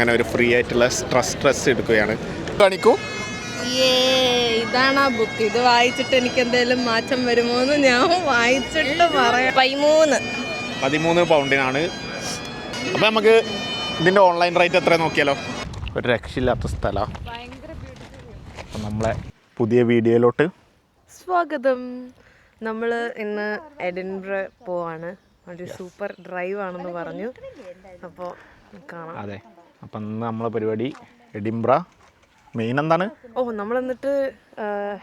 അങ്ങനെ ഒരു ഫ്രീ ആയിട്ടുള്ള സ്ട്രെസ് എടുക്കുകയാണ്. കാണിക്കൂ. ഇതാണ് ആ ബുക്ക്. ഇത് വായിച്ചിട്ട് എനിക്ക് എന്തെങ്കിലും മാറ്റം വരുമോ എന്ന് ഞാൻ വായിച്ചിട്ട് പറയാം. 13 പൗണ്ടിനാണ്. അപ്പം നമുക്ക് ഇതിൻ്റെ ഓൺലൈൻ റേറ്റ് എത്ര നോക്കിയാലോ? ഒരു രക്ഷയില്ലാത്ത സ്ഥലമാണ്. അപ്പം നമ്മളെ പുതിയ വീഡിയോയിലോട്ട് സ്വാഗതം. നമ്മൾ ഇന്ന് എഡിൻബ്ര പോവാണ്. ഒരു സൂപ്പർ ഡ്രൈവ് ആണെന്ന് പറഞ്ഞു. അപ്പോൾ കാണാം. അതെ, അപ്പം ഇന്ന് നമ്മളെ പരിപാടി എഡിൻബ്ര. മെയിൻ എന്താണ്? നമ്മൾ എന്നിട്ട്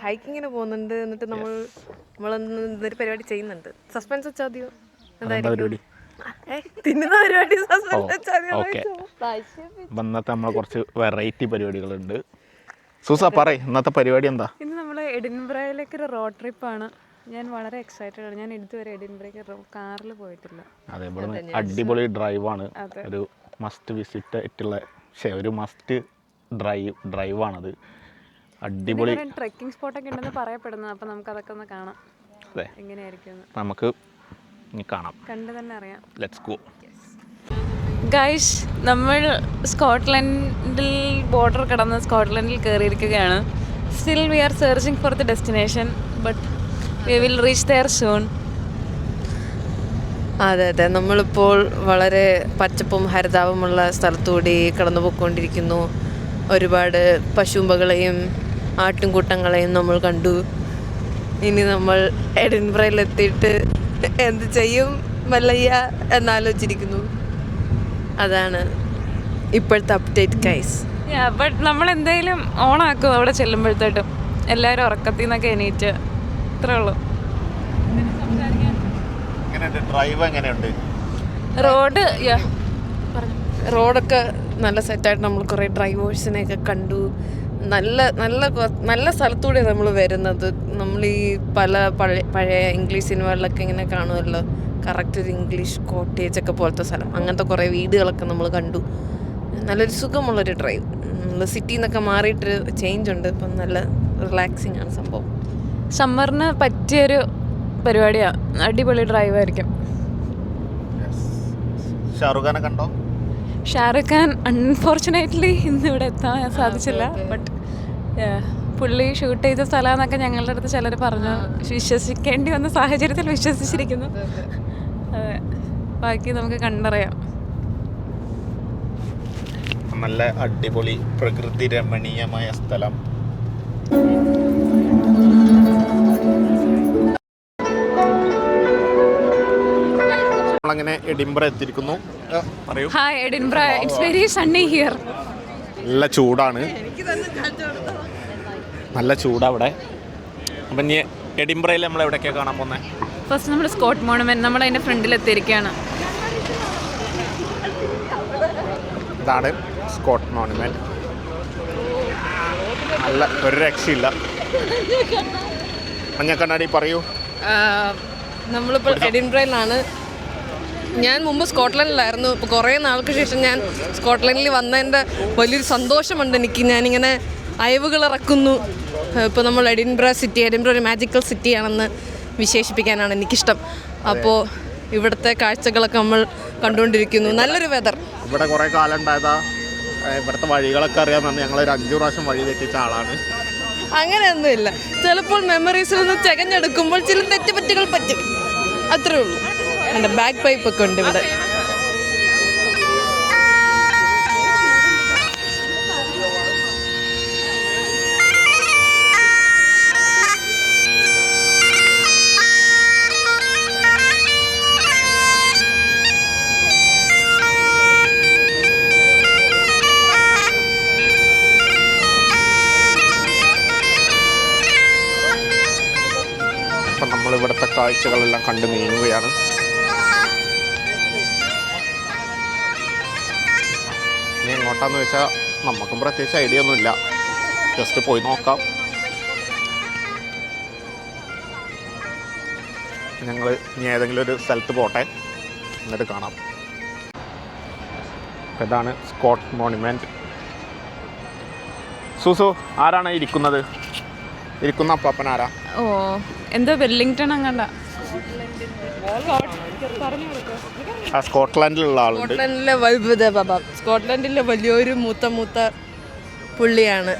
ഹൈക്കിങ്ങിന് പോകുന്നുണ്ട്. എന്നിട്ട് നമ്മളൊരു പരിപാടി ചെയ്യുന്നുണ്ട്. സസ്പെൻസ് വെച്ചാൽ മതിയോ? പരിപാടി തിന്നുന്ന പരിപാടി. ഓക്കെ, അപ്പം ഇന്നത്തെ നമ്മളെ കുറച്ച് വെറൈറ്റി പരിപാടികളുണ്ട്. സൂസ പറയ്, ഇന്നത്തെ പരിപാടി എന്താ? ഇന്ന് നമ്മൾ എഡിൻബ്രയിലേക്ക് ഒരു റോഡ് ട്രിപ്പാണ്. ഞാൻ വളരെ എക്സൈറ്റഡ് ആണ്. ഞാൻ ഇതുവരെ എഡിൻബ്രയ്ക്ക് കാറിൽ പോയിട്ടില്ല. അതെ, ഇവിടെ അടിപൊളി ഡ്രൈവാണ്. ഒരു മസ്റ്റ് വിസിറ്റ് ആയിട്ടുള്ള ഒരു മസ്റ്റ് ഡ്രൈവാണത്. അടിപൊളി ട്രെക്കിംഗ് സ്പോട്ടൊക്കെ ഉണ്ടെന്ന് പറയപ്പെടുന്നത്. അപ്പം നമുക്ക് അതൊക്കെ ഒന്ന് കാണാം. അതെ, എങ്ങനെയായിരിക്കും നമുക്ക് കാണാം, കണ്ടു തന്നെ അറിയാം. Let's go. ഗൈസ്, നമ്മൾ സ്കോട്ട്ലൻഡിൽ ബോർഡർ കടന്ന് സ്കോട്ട്ലൻഡിൽ കയറിയിരിക്കുകയാണ്. Still we are searching for the destination, but we will reach there soon. അതെ, നമ്മളിപ്പോൾ വളരെ പച്ചപ്പും ഹരിതാവുമുള്ള സ്ഥലത്തുകൂടി കടന്നു പോയിക്കൊണ്ടിരിക്കുന്നു. ഒരുപാട് പശുമ്പകളെയും ആട്ടിൻകൂട്ടങ്ങളെയും നമ്മൾ കണ്ടു. ഇനി നമ്മൾ എഡിൻബ്രയിലെത്തിയിട്ട് എന്ത് ചെയ്യും മല്ലയ്യ എന്നാലോചിച്ചിരിക്കുന്നു. അതാണ് ഇപ്പോഴത്തെ അപ്ഡേറ്റ് ഗൈസ്. ബട്ട് നമ്മൾ എന്തായാലും ഓണാക്കും അവിടെ ചെല്ലുമ്പോഴത്തേട്ടും. എല്ലാവരും ഉറക്കത്തിൽ നിന്നൊക്കെ എണീറ്റ്. ഇത്രേ ഉള്ളൂ. റോഡൊക്കെ നല്ല സെറ്റായിട്ട് നമ്മൾ കുറേ ഡ്രൈവേഴ്സിനെയൊക്കെ കണ്ടു. നല്ല നല്ല നല്ല സ്ഥലത്തൂടെ നമ്മൾ വരുന്നത്. നമ്മൾ ഈ പല പഴയ ഇംഗ്ലീഷ് സിനിമകളിലൊക്കെ ഇങ്ങനെ കാണുമല്ലോ, കറക്റ്റ് ഒരു ഇംഗ്ലീഷ് കോട്ടേജ് ഒക്കെ പോലത്തെ സ്ഥലം. അങ്ങനത്തെ കുറേ വീടുകളൊക്കെ നമ്മൾ കണ്ടു. നല്ലൊരു സുഖമുള്ളൊരു ഡ്രൈവ്. നമ്മൾ സിറ്റിയിൽ നിന്നൊക്കെ മാറിയിട്ട് ചേഞ്ച് ഉണ്ട്. ഇപ്പം നല്ല റിലാക്സിങ് ആണ് സംഭവം. സമ്മറിന് പറ്റിയൊരു പരിപാടിയാണ്. അടിപൊളി ഡ്രൈവായിരിക്കും. ഷാറുഖാനെ കണ്ടോ? ഷാറുഖ് ഖാൻ അൺഫോർച്ചുനേറ്റ്ലി ഇന്ന് ഇവിടെ എത്താൻ സാധിച്ചില്ല. ബട്ട് പുള്ളി ഷൂട്ട് ചെയ്ത സ്ഥലമെന്നൊക്കെ ഞങ്ങളുടെ അടുത്ത് ചിലർ പറഞ്ഞു. വിശ്വസിക്കേണ്ടി വന്ന സാഹചര്യത്തിൽ വിശ്വസിച്ചിരിക്കുന്നു. അതെ, ബാക്കി നമുക്ക് കണ്ടറിയാം. നല്ല അടിപൊളി പ്രകൃതി രമണീയമായ സ്ഥലം. നമ്മളങ്ങനെ എഡിൻബ്ര എത്തിയിരിക്കുന്നു. പറയൂ. Hi Edinburgh, it's very sunny here. നല്ല ചൂടാണ്, നല്ല ചൂടാ ഇവിടെ. അപ്പം ഇനി എഡിൻബ്രയിൽ നമ്മൾ എവിടെയൊക്കെയാണ് കാണാൻ പോകുന്നത്? ഫസ്റ്റ് നമ്മൾ സ്കോട്ട് മോണുമെന്റ്, നമ്മൾ അതിൻ്റെ ഫ്രണ്ടിൽ എത്തിയിരിക്കുകയാണ്. ഇതാണ് സ്കോട്ട് മോണുമെന്റ്. നല്ല ഒരു രക്ഷയില്ല. മഞ്ഞക്കണ്ണാടി പറയൂ. നമ്മളിപ്പോൾ എഡിൻബ്രയിലാണ്. ഞാൻ മുമ്പ് സ്കോട്ട്ലൻഡിലായിരുന്നു. ഇപ്പോൾ കുറേ നാൾക്ക് ശേഷം ഞാൻ സ്കോട്ട്ലൻഡിൽ വന്നതിൻ്റെ വലിയൊരു സന്തോഷമുണ്ട് എനിക്ക്. ഞാനിങ്ങനെ അയവുകൾ ഇറക്കുന്നു. ഇപ്പോൾ നമ്മൾ എഡിൻബ്ര ഒരു മാജിക്കൽ സിറ്റിയാണെന്ന് വിശേഷിപ്പിക്കാനാണ് എനിക്കിഷ്ടം. അപ്പോൾ ഇവിടുത്തെ കാഴ്ചകളൊക്കെ നമ്മൾ കണ്ടുകൊണ്ടിരിക്കുന്നു. നല്ലൊരു വെതർ. ഇവിടെ കുറേ കാലം ഉണ്ടായതാ. ഇവിടുത്തെ വഴികളൊക്കെ അറിയാമെന്നാണ്. ഞങ്ങളൊരു 5 പ്രാവശ്യം വഴി തെറ്റിച്ച ആളാണ്. അങ്ങനെയൊന്നുമില്ല. ചിലപ്പോൾ മെമ്മറീസിൽ നിന്ന് തികഞ്ഞെടുക്കുമ്പോൾ ചില തെറ്റുപറ്റുകൾ പറ്റും, അത്രേ ഉള്ളൂ. എൻ്റെ ബാക്ക് പൈപ്പ് ഒക്കെ ഉണ്ട് ഇവിടെ. അപ്പം നമ്മളിവിടുത്തെ കാഴ്ചകളെല്ലാം കണ്ടു നീങ്ങുകയാണ്. ഇനി എങ്ങോട്ടാന്ന് വെച്ചാൽ നമുക്കും പ്രത്യേകിച്ച് ഐഡിയ ഒന്നുമില്ല. ജസ്റ്റ് പോയി നോക്കാം. ഞങ്ങൾ ഇനി ഏതെങ്കിലും ഒരു സ്ഥലത്ത് പോട്ടെ, എന്നിട്ട് കാണാം. ഇതാണ് സ്കോട്ട് മോണുമെൻറ്റ്. സൂസു, ആരാണ് ഇരിക്കുന്നത്? ഇരിക്കുന്ന അപ്പാപ്പൻ ആരാ? ഓ, എന്തോ വെല്ലിംഗ്ടൺ അങ്ങണ്ട. ആ സ്കോട്ട്ലാൻഡിലുള്ള ആളുണ്ട്. സ്കോട്ട്ലൻഡിലെ വലിയൊരു മൂത്ത പുള്ളിയാണ്.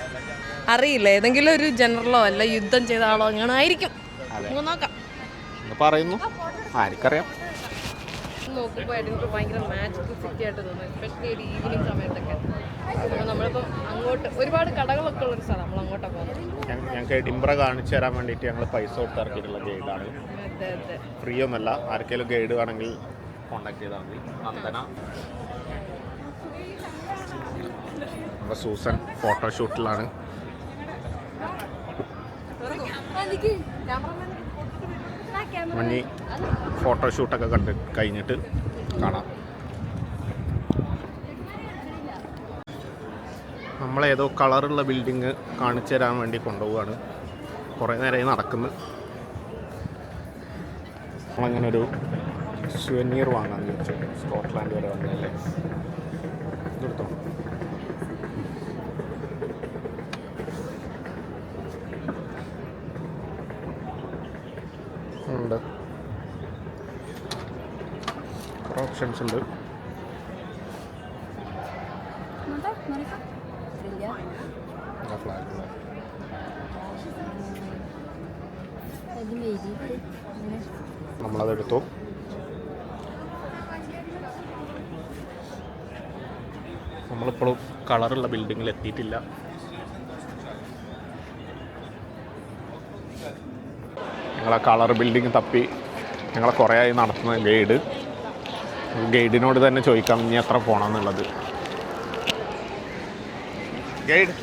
അറിയില്ല, ഏതെങ്കിലും ഒരു ജനറലോ അല്ല യുദ്ധം ചെയ്ത ആളോ അങ്ങനെ ആയിരിക്കും. നോക്കാം പറയുന്നു, ആർക്കറിയാം. നോക്കുമ്പോൾ എഡിൻബർഗ് ഭയങ്കര മാജിക്കൽ സിറ്റി ആയിട്ട് തോന്നുന്നു, എസ്പെഷ്യലി ഒരു ഈവനിങ് സമയത്തൊക്കെ. അപ്പോൾ നമ്മളിപ്പം അങ്ങോട്ട് ഒരുപാട് കടകളൊക്കെ ഉള്ളൊരു സ്ഥലം, നമ്മൾ അങ്ങോട്ടാണ് പോകുന്നത്. ഞങ്ങൾക്ക് എഡിൻബർഗ് കാണിച്ചു തരാൻ വേണ്ടിയിട്ട് ഞങ്ങൾ പൈസ കൊടുത്ത് ഇറക്കിയിട്ടുള്ള ഗൈഡാണ്. ഫ്രീ ഒന്നല്ല, ആർക്കെങ്കിലും ഗൈഡ് വേണമെങ്കിൽ കോണ്ടാക്ട് ചെയ്താൽ മതി. നന്ദന, നമ്മുടെ സൂസൻ ഫോട്ടോഷൂട്ടിലാണ്. മഞ്ഞി ഫോട്ടോഷൂട്ടൊക്കെ കണ്ട് കഴിഞ്ഞിട്ട് കാണാം. നമ്മളേതോ കളറുള്ള ബിൽഡിങ് കാണിച്ചു തരാൻ വേണ്ടി കൊണ്ടുപോവുകയാണ്. കുറേ നേരമായി നടക്കുന്നു. നമ്മളങ്ങനെ ഒരു സുവനീർ വാങ്ങാമെന്ന് വെച്ചു. സ്കോട്ട്ലാൻഡ് വരെ വന്നല്ലേ, ഇതെടുത്തോ. ഉണ്ട്, കുറേ ഓപ്ഷൻസ് ഉണ്ട്. നമ്മളതെടുത്തു. നമ്മളിപ്പോഴും കളറുള്ള ബിൽഡിങ്ങിൽ എത്തിയിട്ടില്ല. ഞങ്ങളെ കളർ ബിൽഡിങ് തപ്പി ഞങ്ങളെ കുറേ ആയി നടത്തുന്ന ഗൈഡിനോട് തന്നെ ചോദിക്കാം ഇനി എത്ര പോകണമെന്നുള്ളത്. ഗൈഡ്,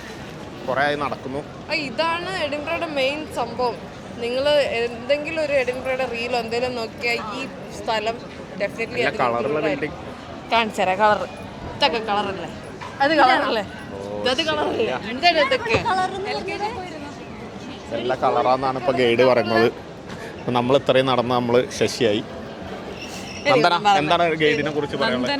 കുറേ ആയി നടക്കുന്നു. ഇതാണ് എഡിൻബർഗിന്റെ മെയിൻ സംഭവം. നിങ്ങൾ എന്തെങ്കിലും ഒരു എഡിൻബർഗിന്റെ റീലോ എന്തെങ്കിലും നോക്കിയാൽ ഈ സ്ഥലം ഡെഫിനറ്റ്ലി കളറുള്ള ബിൽഡിങ് കാണിച്ചു തരാം. കളർ ഇതൊക്കെ കളറല്ലേ? അത് കളറല്ലേ? ഇത് കളറല്ലേ? എന്താണ് ഇതൊക്കെ? എല്ലാ കളറാന്നാണ് ഇപ്പോൾ ഗൈഡ് പറയുന്നത്. നമ്മൾ ഇത്രയും നടന്ന് നമ്മൾ ശശിയായി. എന്താണ് ഗൈഡിനെ കുറിച്ച് പറയാനുള്ളത്?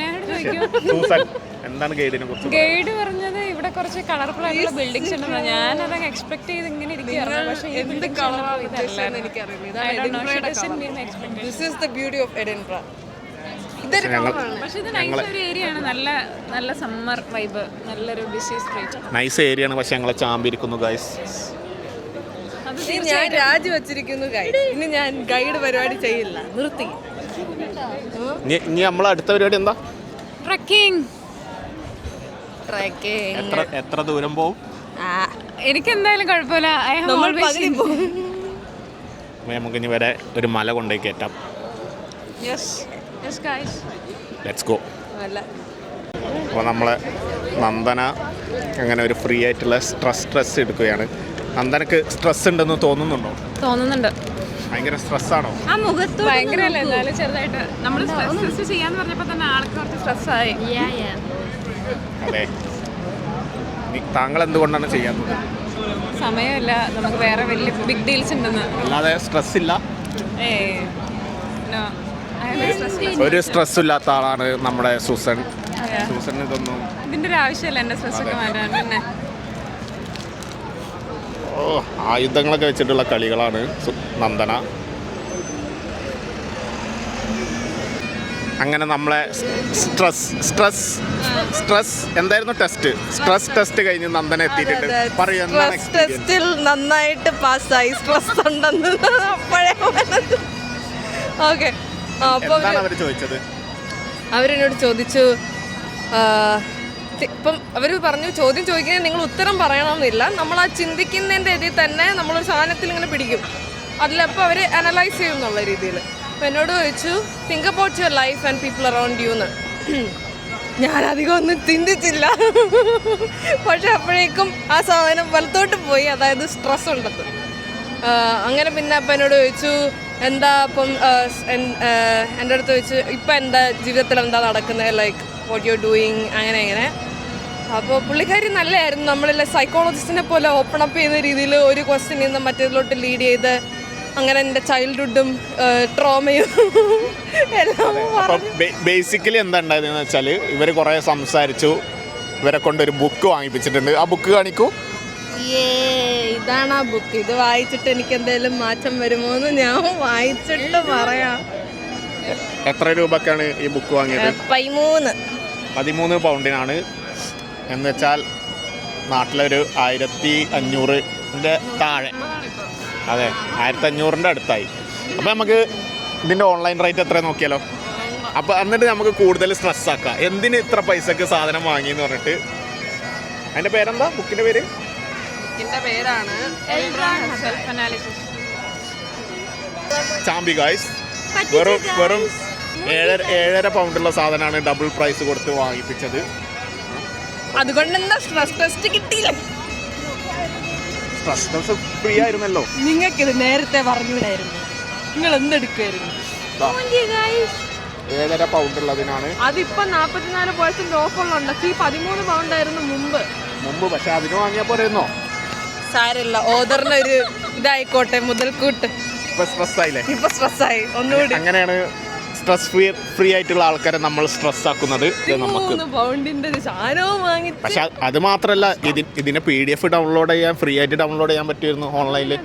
സൂസൻ, എന്താണ് ഗൈഡിനെ കുറിച്ച്? ഗൈഡ് പറഞ്ഞത് ഇവിടെ കുറച്ച് കളർഫുൾ ആയിട്ടുള്ള ബിൽഡിങ്സ് ഉണ്ടെന്ന്. ഞാനത് എക്സ്പെക്ട് ചെയ്ത് ഇങ്ങനെ ഇരിക്കുകയായിരുന്നു. പക്ഷേ എന്ത് കളറാണ് ഉദ്ദേശിച്ചതെന്ന് എനിക്കറിയില്ല. പക്ഷേ ഇത് നൈസ് ഒരു ഏരിയ ആണ്. നല്ല സമ്മർ വൈബ്, നല്ലൊരു ബിസി സ്ട്രീറ്റ്, നൈസ് ഏരിയ ആണ്. പക്ഷെ ഞങ്ങളെ ചാമ്പിരിക്കുന്നു ഗൈസ്. ഞാൻ രാജിവെച്ചിരിക്കുന്നു ഗൈഡ്. ഇനി ഞാൻ ഗൈഡ് പരിപാടി ചെയ്യില്ല, നിർത്തി. ഇനി നമ്മളെ അടുത്ത പരിപാടി എന്താ? ട്രക്കിംഗ്. എത്ര ദൂരം പോവും? എനിക്ക് എന്തായാലും കുഴപ്പമില്ല. നമുക്ക് ഇനി വരെ ഒരു മല കൊണ്ടുപോയി കയറ്റാം. Let's go. അപ്പോൾ നമ്മളെ നന്ദന അങ്ങനെ ഒരു ഫ്രീ ആയിട്ടുള്ള സ്ട്രെസ് എടുക്കുകയാണ്. നന്ദനക്ക് സ്ട്രെസ് ഉണ്ടെന്ന് തോന്നുന്നുണ്ടോ? തോന്നുന്നുണ്ട്. ഭയങ്കര സ്ട്രെസ്സാണോ? ഭയങ്കരമല്ല, എന്നാലും ചെറുതായിട്ട്. നമ്മൾ സ്ട്രെസ് ചെയ്യാന്ന് പറഞ്ഞപ്പോൾ തന്നെ ആൾക്ക് കുറച്ച് സ്ട്രെസ്സായി. അതെ, താങ്കൾ എന്തുകൊണ്ടാണ് ചെയ്യാത്തത്? സമയമില്ല, നമുക്ക് വേറെ വലിയ ബിഗ് ഡീൽസ് ഉണ്ടെന്ന്. അല്ലാതെ സ്ട്രെസ് ഇല്ല? ഒരു സ്ട്രെസ് ഇല്ലാത്ത ആളാണ് നമ്മുടെ സൂസൻ. സൂസൻ ഇതൊന്നും ഇതിന്റെ ഒരു ആവശ്യമില്ല. എൻ്റെ സ്ട്രെസ്സൊക്കെ മാറ്റാൻ തന്നെ ആയുധങ്ങളൊക്കെ വെച്ചിട്ടുള്ള കളികളാണ് നന്ദന. അങ്ങനെ നമ്മളെ സ്ട്രെസ് എന്തായിരുന്നു ടെസ്റ്റ് കഴിഞ്ഞ് നന്ദന എത്തിയിട്ടുണ്ട്. ടെസ്റ്റിൽ നന്നായിട്ട് പാസ്സായി. സ്ട്രെസ് ഉണ്ടെന്ന് അപ്പോഴേ. ഓക്കെ, അവരെന്നോട് ചോദിച്ചു. ഇപ്പം അവർ പറഞ്ഞു ചോദ്യം ചോദിക്കുന്നത് നിങ്ങൾ ഉത്തരം പറയണമെന്നില്ല, നമ്മൾ ആ ചിന്തിക്കുന്നതിൻ്റെ ഇതിൽ തന്നെ നമ്മളൊരു സാധനത്തിൽ ഇങ്ങനെ പിടിക്കും, അതിലപ്പോൾ അവർ അനലൈസ് ചെയ്യും എന്നുള്ള രീതിയിൽ. അപ്പോൾ എന്നോട് ചോദിച്ചു think about your life and people around U എന്ന്. ഞാനധികം ഒന്നും ചിന്തിച്ചില്ല. പക്ഷെ അപ്പോഴേക്കും ആ സാധനം വലത്തോട്ട് പോയി, അതായത് സ്ട്രെസ് ഉണ്ടത്. അങ്ങനെ പിന്നെ അപ്പം എന്നോട് ചോദിച്ചു എന്താ ഇപ്പം എൻ്റെ അടുത്ത് ചോദിച്ചു ഇപ്പം എന്താ ജീവിതത്തിൽ എന്താ നടക്കുന്നത്, ലൈക്ക് വാട്ട് യു ഡൂയിങ്, അങ്ങനെ. അപ്പോൾ പുള്ളിക്കാരി നല്ലതായിരുന്നു. നമ്മളെല്ലാം സൈക്കോളജിസ്റ്റിനെ പോലെ ഓപ്പൺ അപ്പ് ചെയ്യുന്ന രീതിയിൽ ഒരു ക്വസ്റ്റ്യനിൽ നിന്ന് മറ്റേതിലോട്ട് ലീഡ് ചെയ്ത് അങ്ങനെ എൻ്റെ ചൈൽഡ്ഹുഡും ട്രോമയും എല്ലാം. ബേസിക്കലി എന്താ ഉണ്ടായതെന്ന് വെച്ചാൽ ഇവർ കുറേ സംസാരിച്ചു. ഇവരെ കൊണ്ടൊരു ബുക്ക് വാങ്ങിപ്പിച്ചിട്ടുണ്ട്. ആ ബുക്ക് കാണിക്കൂ. ഇതാണ് ആ ബുക്ക്. ഇത് വായിച്ചിട്ട് എനിക്ക് എന്തെങ്കിലും മാറ്റം വരുമോ എന്ന് ഞാൻ വായിച്ചിട്ട് പറയാം. എത്ര രൂപക്കാണ് ഈ ബുക്ക് വാങ്ങിയത്? 13 പൗണ്ടിനാണ്. എന്ന് വെച്ചാൽ നാട്ടിലൊരു 1500 താഴെ. അതെ, 1500 അടുത്തായി. അപ്പോൾ നമുക്ക് ഇതിൻ്റെ ഓൺലൈൻ റേറ്റ് എത്ര നോക്കിയാലോ? അപ്പോൾ എന്നിട്ട് നമുക്ക് കൂടുതൽ സ്ട്രെസ്സാക്കാം, എന്തിന് ഇത്ര പൈസക്ക് സാധനം വാങ്ങിയെന്ന് പറഞ്ഞിട്ട്. അതിൻ്റെ പേരെന്താ? ബുക്കിൻ്റെ പേര് ചാമ്പി ഗായ്സ്. വെറും 7.5 പൗണ്ടുള്ള സാധനമാണ് ഡബിൾ പ്രൈസ് കൊടുത്ത് വാങ്ങിപ്പിച്ചത്. അതുകൊണ്ട് എന്താ സ്ട്രെസ് ടെസ്റ്റ് കിട്ടിയില്ല? സ്ട്രെസ് ടെസ്റ്റ് ഫ്രീ ആയിരുന്നല്ലോ. നിങ്ങൾക്കിത് നേരത്തെ പറഞ്ഞുകൂടായിരുന്നു. നിങ്ങൾ എന്തെടുക്കുമായിരുന്നു? 7.5 പൗണ്ടുള്ളതിനാണ്. അതിപ്പോ 44% ഓഫറുണ്ട്. 13 പൗണ്ടായിരുന്നു മുമ്പ്. പക്ഷെ അതിന് വാങ്ങിയാൽ പോരെന്നോ? സാരല്ല, ഓദറിന് ഒരു ഇതായിക്കോട്ടെ, മുതൽക്കൂട്ട്. ഇപ്പൊ സ്ട്രെസ് ആയില്ലേ? ഇപ്പൊ സ്ട്രെസ്സായി ഒന്നുകൂടി. അങ്ങനെയാണ് സ്ട്രെസ് ഫ്രീ ആയിട്ടുള്ള ആൾക്കാരെ നമ്മൾ സ്ട്രെസ് ആക്കുന്നത്. നമുക്ക് പൗണ്ടിന്റെ ഒരു സാധനവും വാങ്ങി. പക്ഷെ അത് മാത്രല്ല, ഇതിനെ PDF ഡൗൺലോഡ് ചെയ്യാൻ, ഫ്രീ ആയിട്ട് ഡൗൺലോഡ് ചെയ്യാൻ പറ്റുമായിരുന്നു ഓൺലൈനിൽ.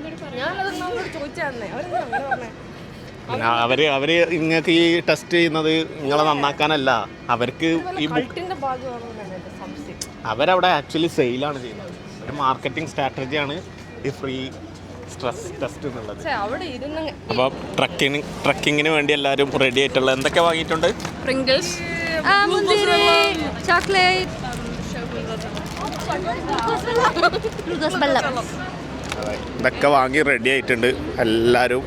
അവര് നിങ്ങൾക്ക് ഈ ടെസ്റ്റ് ചെയ്യുന്നത് നിങ്ങളെ നന്നാക്കാനല്ല, അവർക്ക് ഈ അവരവിടെ ആക്ച്വലി സെയിലാണ് ചെയ്യുന്നത്. ഒരു മാർക്കറ്റിംഗ് സ്ട്രാറ്റജിയാണ് ഈ ഫ്രീ സ്ട്രെസ് ടെസ്റ്റ് എന്നുള്ളത്. അപ്പോൾ ട്രക്കിങ്ങിന് വേണ്ടി എല്ലാവരും റെഡി ആയിട്ടുള്ള എന്തൊക്കെ വാങ്ങിയിട്ടുണ്ട്? പ്രിങ്കിൾസ്, ചോക്ലേറ്റ്, ഇതൊക്കെ വാങ്ങി റെഡി ആയിട്ടുണ്ട്. എല്ലാവരും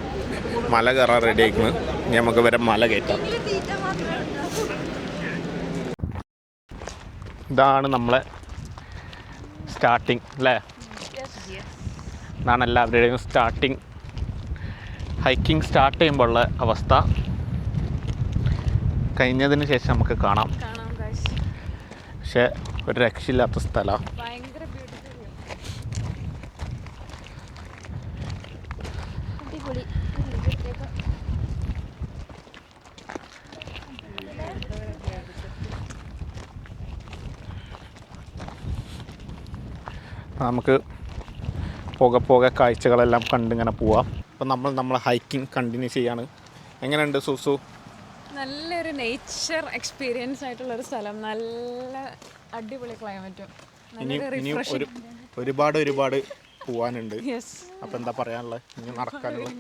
മല കയറാൻ റെഡി ആയിക്കുന്നു. ഇനി നമുക്ക് വരെ മല കയറ്റാം. ഇതാണ് നമ്മളെ സ്റ്റാർട്ടിങ് അല്ലേ? ഇതാണ് എല്ലാവരുടെയും സ്റ്റാർട്ടിങ്. ഹൈക്കിംഗ് സ്റ്റാർട്ട് ചെയ്യുമ്പോൾ ഉള്ള അവസ്ഥ കഴിഞ്ഞതിന് ശേഷം നമുക്ക് കാണാം. പക്ഷെ ഒരു രക്ഷയില്ലാത്ത സ്ഥലമാണ്. നമുക്ക് പോകെ കാഴ്ചകളെല്ലാം കണ്ടിങ്ങനെ പോവാം. അപ്പം നമ്മൾ ഹൈക്കിംഗ് കണ്ടിന്യൂ ചെയ്യാണ്. എങ്ങനെയുണ്ട് സൂസു? നല്ലൊരു നേച്ചർ എക്സ്പീരിയൻസ് ആയിട്ടുള്ളൊരു സ്ഥലം, നല്ല അടിപൊളി ക്ലൈമറ്റും. ഇനിയും ഒരുപാട് പോവാനുണ്ട്. അപ്പം എന്താ പറയാനുള്ളത്? ഇനി നടക്കാനുള്ളത്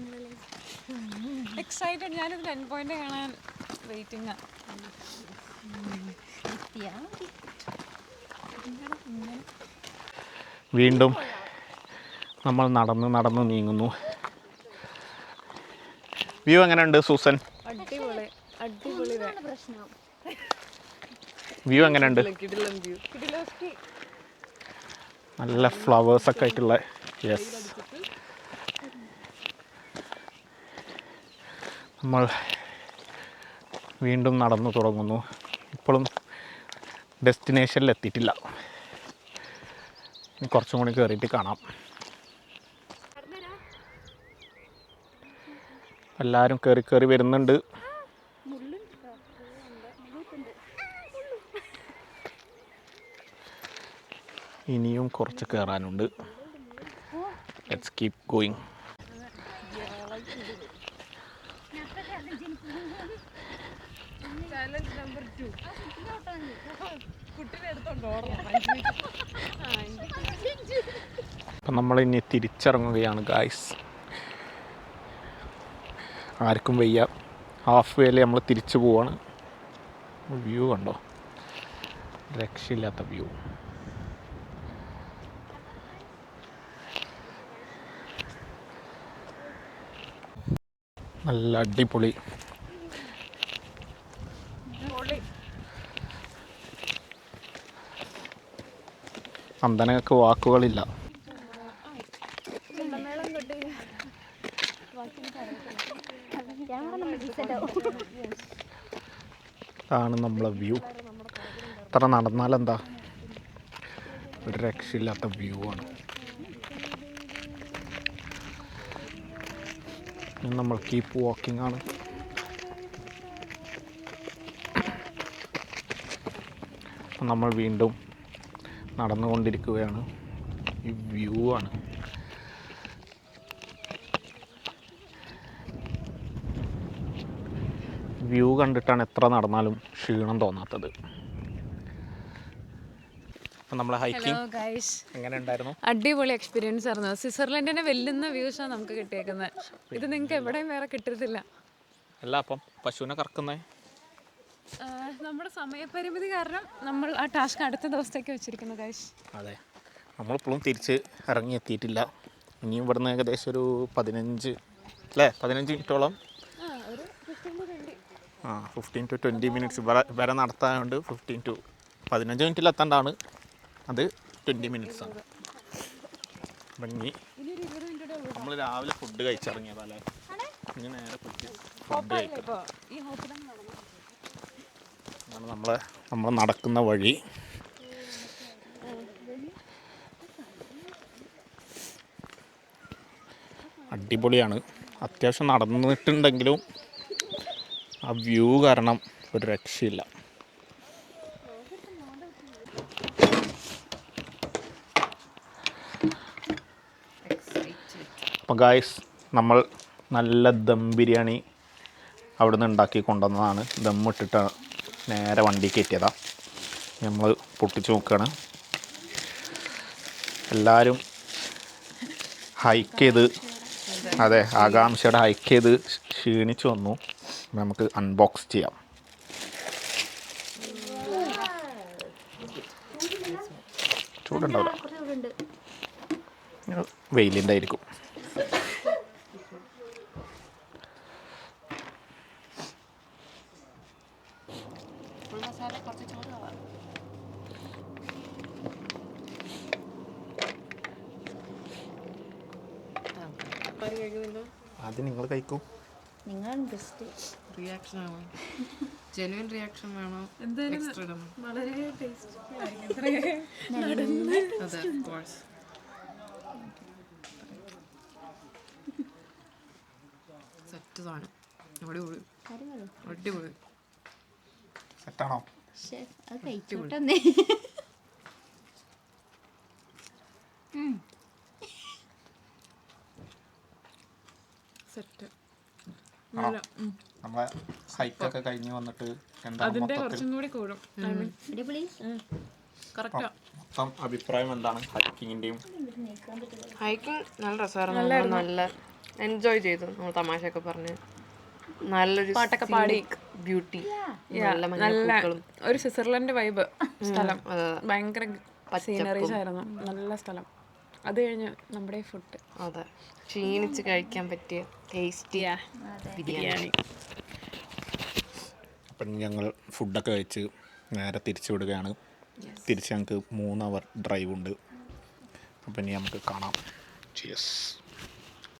എക്സൈറ്റഡ്. ഞാനിത് എൻഡ് പോയിന്റ് കാണാൻ വെയിറ്റിംഗ്. വീണ്ടും നമ്മൾ നടന്ന് നീങ്ങുന്നു. വ്യൂ എങ്ങനെയുണ്ട് സൂസൻ? വ്യൂ എങ്ങനെയുണ്ട്? നല്ല ഫ്ലവേഴ്സ് ഒക്കെ ആയിട്ടുള്ള. യെസ്, നമ്മൾ വീണ്ടും നടന്നു തുടങ്ങുന്നു. ഇപ്പോഴും ഡെസ്റ്റിനേഷനിൽ എത്തിയിട്ടില്ല. കുറച്ചും കൂടി കയറിയിട്ട് കാണാം. എല്ലാവരും കയറി വരുന്നുണ്ട്. ഇനിയും കുറച്ച് കയറാനുണ്ട്. Let's keep going. അപ്പം നമ്മളിനി തിരിച്ചിറങ്ങുകയാണ് ഗായ്സ്. ആർക്കും വയ്യ. ഹാഫ് വേയിൽ നമ്മൾ തിരിച്ചു പോവാണ്. വ്യൂ കണ്ടോ? രക്ഷയില്ലാത്ത വ്യൂ. നല്ല അടിപൊളി. അന്തനക്ക് വാക്കുകളില്ല. ഇതാണ് നമ്മളെ വ്യൂ. ഇത്ര നടന്നാലെന്താ, ഒരു രക്ഷയില്ലാത്ത വ്യൂ ആണ്. നമ്മൾ കീപ്പ് വാക്കിംഗ് ആണ്. നമ്മൾ വീണ്ടും നടന്നുകൊണ്ടിരിക്കുകയാണ്. ഈ വ്യൂ ആണ്. വ്യൂ കണ്ടിട്ടാണ് എത്ര നടന്നാലും ക്ഷീണം തോന്നാത്തത്. അപ്പം നമ്മളെ ഹൈക്കിംഗ് എങ്ങനെ ഉണ്ടായിരുന്നു? അടിപൊളി എക്സ്പീരിയൻസ് ആയിരുന്നു. സ്വിറ്റ്സർലൻഡിനെ വെല്ലുന്ന വ്യൂസാണ് നമുക്ക് കിട്ടിയേക്കുന്നത്. ഇത് നിങ്ങൾക്ക് എവിടെയും വേറെ കിട്ടത്തില്ല. അല്ല അപ്പം പശുവിനെ കറക്കുന്നേ? നമ്മുടെ സമയപരിമിതി കാരണം നമ്മൾ ആ ടാസ്ക് അടുത്ത ദിവസത്തേക്ക് വെച്ചിരിക്കുന്നു ഗൈസ്. അതെ, നമ്മളിപ്പോഴും തിരിച്ച് ഇറങ്ങി എത്തിയിട്ടില്ല. ഇനിയും ഇവിടുന്ന് ഏകദേശം ഒരു 15 മിനിറ്റോളം 15 to 20 മിനിറ്റ്സ് വരെ നടത്താനുണ്ട്. 15 മിനിറ്റിൽ എത്തേണ്ടതാണ്, അത് 20 മിനിറ്റ്സാണ്. അപ്പം ഇനി നമ്മൾ രാവിലെ ഫുഡ് കഴിച്ചിറങ്ങിയതല്ലേ, ഇനി നേരെ കുറ്റി ഫുഡ് കഴിക്കാം. അതാണ് നമ്മൾ നടക്കുന്ന വഴി. അടിപൊളിയാണ്. അത്യാവശ്യം നടന്നിട്ടുണ്ടെങ്കിലും ആ വ്യൂ കാരണം ഒരു രക്ഷയില്ല. അപ്പോൾ ഗായ്സ്, നമ്മൾ നല്ല ദം ബിരിയാണി അവിടെ നിന്ന് ഉണ്ടാക്കി കൊണ്ടുവന്നതാണ്. ദമ്മിട്ടിട്ട് നേരെ വണ്ടി കയറ്റിയതാണ്. നമ്മൾ പൊട്ടിച്ച് നോക്കുകയാണ്. എല്ലാവരും ഹൈക്ക് ചെയ്ത്, അതെ, ആകാംക്ഷയുടെ ഹൈക്ക് ചെയ്ത് ക്ഷീണിച്ച് വന്നു. നമുക്ക് അൺബോക്സ് ചെയ്യാം. ചൂടുണ്ടാവില്ല, വെയിലിൻ്റെ ആയിരിക്കും. അത് നിങ്ങൾ കഴിക്കും. റിയാക്ഷൻ ആണോ? ജെന്യുവൻ റിയാക്ഷൻ വേണോ? എക്സ്ട്രാ ഇടണോ? വളരെ ടേസ്റ്റി. അതെ, ഓഫ് കോഴ്സ്. സെറ്റ് സാധനം. അടിപൊളി അടിപൊളി. സെറ്റാണോ? സെറ്റ്. നമ്മളെ ഹൈക്കൊക്കെ കഴിഞ്ഞ് വന്നിട്ട് എന്താണ് അതിന്റെ കുറച്ചും കൂടി കൂടും. മൊത്തം അഭിപ്രായം എന്താണ് ഹൈക്കിങ്ങിൻ്റെയും? ഹൈക്കിംഗ് നല്ല രസമായിരുന്നു. നല്ല എൻജോയ് ചെയ്തു. നമ്മൾ തമാശയൊക്കെ പറഞ്ഞ് നല്ലൊരു പാട്ടൊക്കെ പാടി ബ്യൂട്ടി, നല്ല ഒരു സ്വിറ്റ്സർലൻഡ് വൈബ് സ്ഥലം. ഭയങ്കര സീനറീസ് ആയിരുന്നു. നല്ല സ്ഥലം. അത് കഴിഞ്ഞ് നമ്മുടെ ഫുഡ്, അതെ, ക്ഷീണിച്ച് കഴിക്കാൻ പറ്റിയ ടേസ്റ്റി ബിരിയാണി. അപ്പം ഞങ്ങൾ ഫുഡൊക്കെ കഴിച്ച് നേരെ തിരിച്ചു വിടുകയാണ്. തിരിച്ച് ഞങ്ങൾക്ക് 3 hour ഡ്രൈവ് ഉണ്ട്. അപ്പം ഇനി നമുക്ക് കാണാം. ചിയേഴ്സ്.